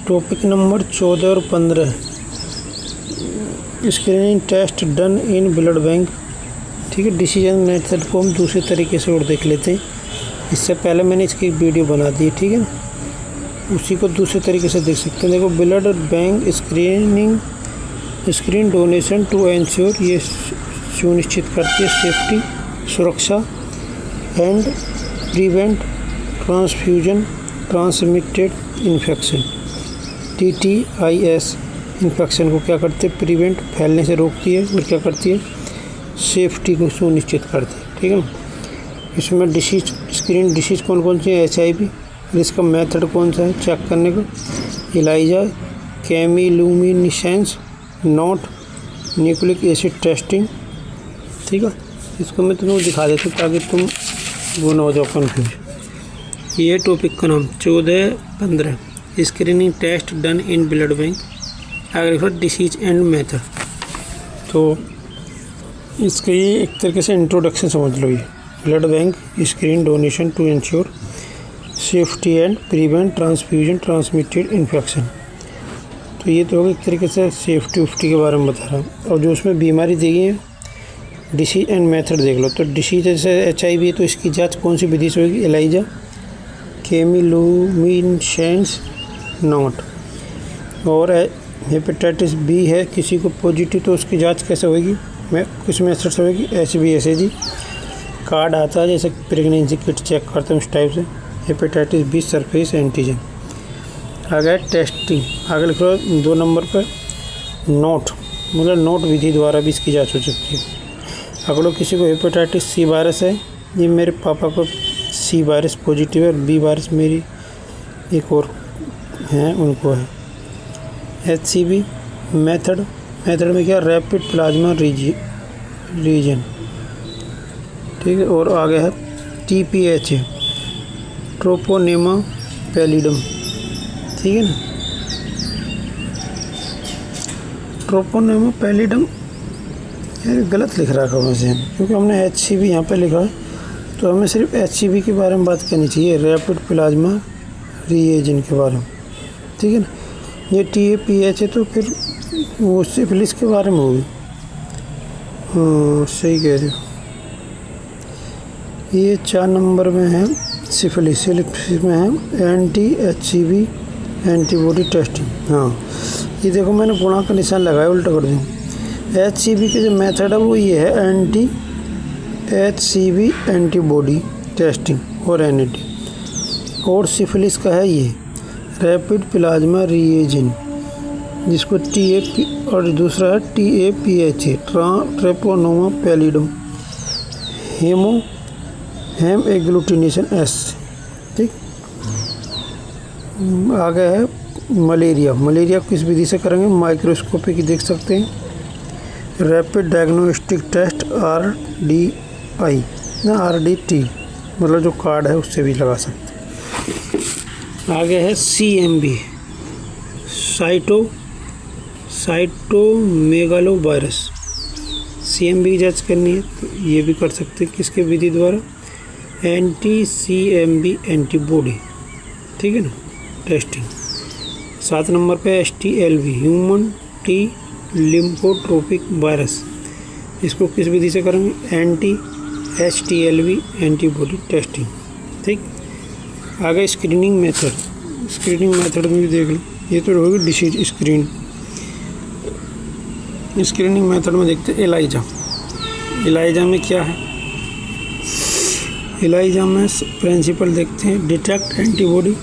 Topic number 14 और 15 screening test done in blood bank. ठीक है, डिसीजन मेथड को हम दूसरे तरीके से और देख लेते हैं। इससे पहले मैंने इसकी एक वीडियो बना दी है, ठीक है, उसी को दूसरे तरीके से देख सकते हैं। देखो, blood bank screen donation to ensure, ये सुनिश्चित करती है सेफ्टी, सुरक्षा and prevent transfusion transmitted infection. TTIS infection को क्या करते हैं, प्रिवेंट, फैलने से रोकती है, और क्या करती है, सेफ्टी को सुनिश्चित करती है। ठीक है ना। इसमें स्क्रीन डिसीज कौन कौन सी है, HIV, और इसका मेथड कौन सा है चेक करने का, ELISA, chemiluminescence, NAAT, nucleic acid testing. ठीक है, इसको मैं तुम्हें दिखा देता हूँ ताकि तुम वो ना हो जाओ कन्फ्यूज। ये टॉपिक का नाम 14-15 screening test done in blood bank, आगे लिखो डिसीज एंड मेथड। तो इसका ये एक तरीके से इंट्रोडक्शन समझ लो। ये blood bank screen donation to ensure safety and prevent transfusion transmitted infection. तो ये तो एक तरीके से सेफ्टी के बारे में बता रहा हूँ। और जो उसमें बीमारी दी गई है, डिसीज एंड मेथड देख लो। तो डिसीज जैसे HIV है, तो इसकी जांच कौन सी विधि से होगी, एलाइजा, केमिलुमिनेसेंस, नॉट। और हेपेटाइटिस B है किसी को पॉजिटिव, तो उसकी जांच कैसे होगी, किस मेथड से होगी, HBsAg कार्ड आता है, जैसे प्रेगनेंसी किट चेक करते हैं उस टाइप से। Hepatitis B surface antigen. आगे टेस्टिंग, आगे लिख लो 2 नंबर पर नोट, मतलब नोट विधि द्वारा भी इसकी जांच हो सकती है। अगर किसी को हेपेटाइटिस C वायरस है, ये मेरे पापा को C वायरस पॉजिटिव है, और B वायरस मेरी एक और हैं उनको है। HCV मेथड में क्या, रैपिड प्लाज्मा रीजन। ठीक है, और आगे है TPH ट्रोपोनेमा पैलिडम। ठीक है ना, ट्रोपोनेमा पैलिडम यार गलत लिख रखा है वैसे, क्योंकि हमने HCV यहाँ पे लिखा है, तो हमें सिर्फ HCV के बारे में बात करनी चाहिए, रैपिड प्लाज्मा रीजन के बारे में। ठीक है ना। ये TAPH है, तो फिर वो सिफिलिस के बारे में होगी। हाँ, सही कह रहे हो। ये 4 नंबर में है सिफिलिस में है anti-HCV एंटीबॉडी टेस्टिंग। हाँ, ये देखो मैंने गुणा का निशान लगाया, उल्टा कर दूँ। HCV के जो मेथड है वो ये है anti-HCV एंटीबॉडी टेस्टिंग और NAT। और सिफिलिस का है ये रैपिड प्लाज्मा रीजन, जिसको TAP, और दूसरा है TAPH ट्रोपोनेमा पैलिडम हेम एग्लूटिनेशन S। ठीक, आगे है मलेरिया किस विधि से करेंगे, माइक्रोस्कोपी की देख सकते हैं, रैपिड डायग्नोस्टिक टेस्ट RDT, मतलब जो कार्ड है उससे भी लगा सकते हैं। आगे है CMV साइटोमेगालो वायरस। CMV की जांच करनी है, तो ये भी कर सकते हैं किसके विधि द्वारा, anti-CMV एंटीबॉडी। ठीक है ना, टेस्टिंग। 7 नंबर पे HTLV human T lymphotropic virus, इसको किस विधि से करेंगे, anti-HTLV एंटीबॉडी टेस्टिंग। ठीक, आगे स्क्रीनिंग मेथड में भी देख लो। ये तो होगी डिसीज स्क्रीनिंग मेथड में देखते हैं एलाइजा में क्या है। एलाइजा में प्रिंसिपल देखते हैं, डिटेक्ट एंटीबॉडी,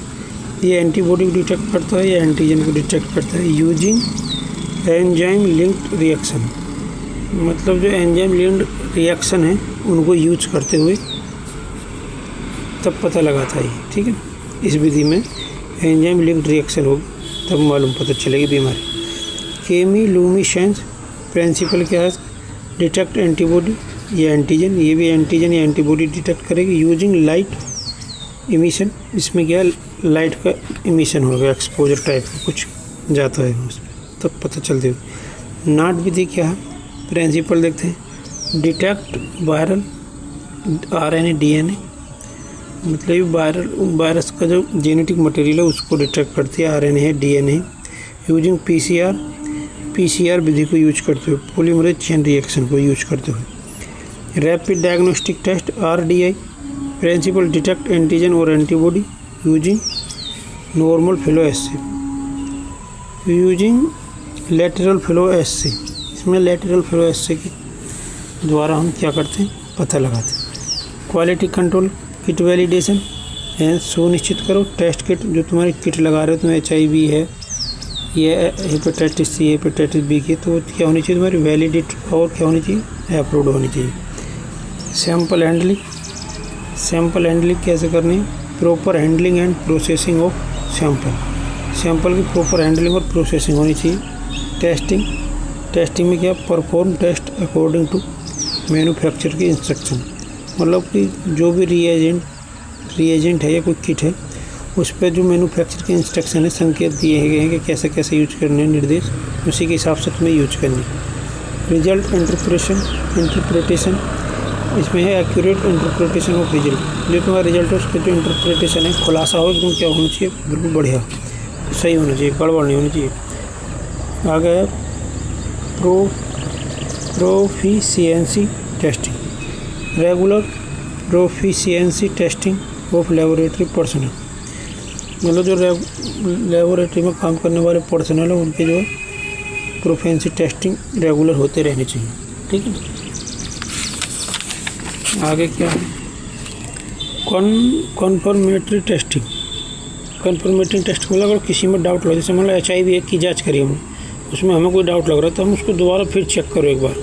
ये एंटीबॉडी को डिटेक्ट करता है, या एंटीजन को डिटेक्ट करता है, यूजिंग एंजाइम लिंक्ड रिएक्शन, मतलब जो एंजाइम लिंक्ड रिएक्शन है उनको यूज करते हुए तब पता लगाता है। ठीक है, इस विधि में एंजाइम लिंक्ड रिएक्शन होगी तब मालूम पता चलेगी बीमारी। केमिलुमिनेसेंस प्रिंसिपल क्या है, डिटेक्ट एंटीबॉडी या एंटीजन, ये भी एंटीजन या एंटीबॉडी डिटेक्ट करेगी, यूजिंग लाइट इमिशन, इसमें क्या लाइट का इमिशन होगा, एक्सपोजर टाइप का कुछ जाता है उसमें, तब पता चलती है। नाट विधि क्या है, प्रिंसिपल देखते हैं, डिटेक्ट वायरल RNA DNA मतलब ये वायरस का जो जेनेटिक मटेरियल है उसको डिटेक्ट करती है, आरएनए है, डीएनए। यूजिंग पीसीआर विधि को यूज करते हुए, पॉलीमरेज चेन रिएक्शन को यूज करते हुए। Rapid diagnostic test RDI, principle detect antigen और antibody using normal flow assay, using lateral flow assay. इसमें लेटरल फ्लो एस्से के द्वारा हम क्या करते हैं, पता लगाते हैं। Quality control, kit validation and सुनिश्चित करो टेस्ट किट जो तुम्हारी किट लगा रहे हो, तुम्हें HIV है, ये हेपेटाइटिस सी, हेपेटाइटिस B की, तो क्या होनी चाहिए तुम्हारी वैलिडेट और क्या होनी चाहिए, अप्रूव्ड होनी चाहिए। सैंपल हैंडलिंग कैसे करनी है, proper handling and processing of sample की प्रॉपर हैंडलिंग और प्रोसेसिंग होनी चाहिए। टेस्टिंग में क्या, perform test according to manufacture की इंस्ट्रक्शन, मतलब कि जो भी रिएजेंट है या कोई किट है उस पर जो मैन्युफैक्चर के इंस्ट्रक्शन है, संकेत दिए गए हैं कि कैसे कैसे यूज करने हैं, निर्देश, उसी के हिसाब से तुम्हें यूज करनी है। रिजल्ट इंटरप्रिटेशन, इसमें है एक्यूरेट इंटरप्रिटेशन ऑफ रिजल्ट, जो तुम्हारा रिजल्ट है उसका जो इंटरप्रिटेशन है, खुलासा हो एकदम क्या होना चाहिए, बिल्कुल बढ़िया सही होना चाहिए, गड़बड़ नहीं होनी चाहिए। आगे है proficiency testing, regular proficiency testing of laboratory personal, मतलब जो लेबोरेटरी में काम करने वाले पर्सनल है उनके जो है प्रोफिशिएंसी टेस्टिंग रेगुलर होते रहने चाहिए, ठीक है। आगे क्या है, कन्फर्मेटरी टेस्टिंग मतलब अगर किसी में डाउट लगे, जैसे मतलब HIV की जाँच करी हमने, उसमें हमें कोई डाउट लग रहा है तो हम उसको दोबारा फिर चेक करो एक बार,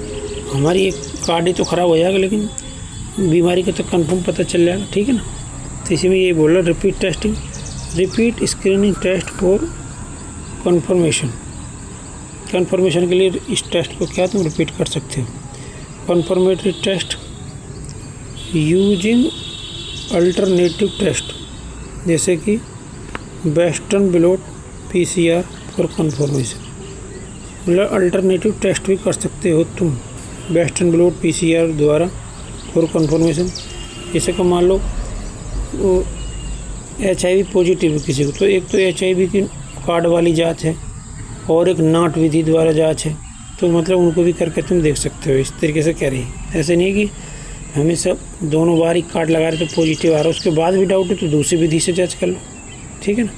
हमारी एक कार्ड ही तो ख़राब हो जाएगा लेकिन बीमारी का तो कंफर्म पता चल जाएगा, ठीक है ना। तो इसी में ये बोल रहा है repeat screening test for confirmation के लिए इस टेस्ट को क्या तुम रिपीट कर सकते हो। Confirmatory test using alternative test, जैसे कि western blot PCR for confirmation, मतलब अल्टरनेटिव टेस्ट भी कर सकते हो तुम वेस्टर्न ब्लॉट PCR द्वारा फॉर कन्फर्मेशन। जैसे कि मान लो वो HIV पॉजिटिव है किसी को, तो एक तो HIV की कार्ड वाली जांच है और एक नाट विधि द्वारा जांच है, तो मतलब उनको भी करके तुम देख सकते हो। इस तरीके से कह रही है, ऐसे नहीं कि हमेशा दोनों बार ही कार्ड लगा रहे तो पॉजिटिव आ रहा है, उसके बाद भी डाउट है तो दूसरी विधि से जांच कर लो, ठीक है ना।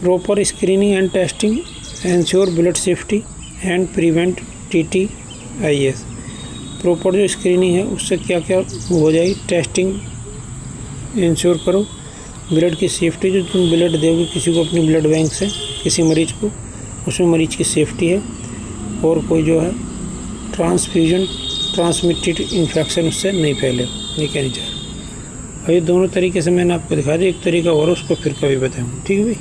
Proper screening and testing ensure blood safety and prevent TTIS, proper जो स्क्रीनिंग है उससे क्या क्या हो जाएगी, टेस्टिंग इंश्योर करो ब्लड की सेफ्टी, जो तुम ब्लड दोगे किसी को अपने ब्लड बैंक से किसी मरीज को, उसमें मरीज की सेफ्टी है और कोई जो है ट्रांसमिटेड इन्फेक्शन उससे नहीं फैले, ये कहनी चाहिए। और ये दोनों तरीके से मैंने आपको दिखा दिया, एक तरीका और उसको फिर कभी बताऊँ, ठीक है भाई।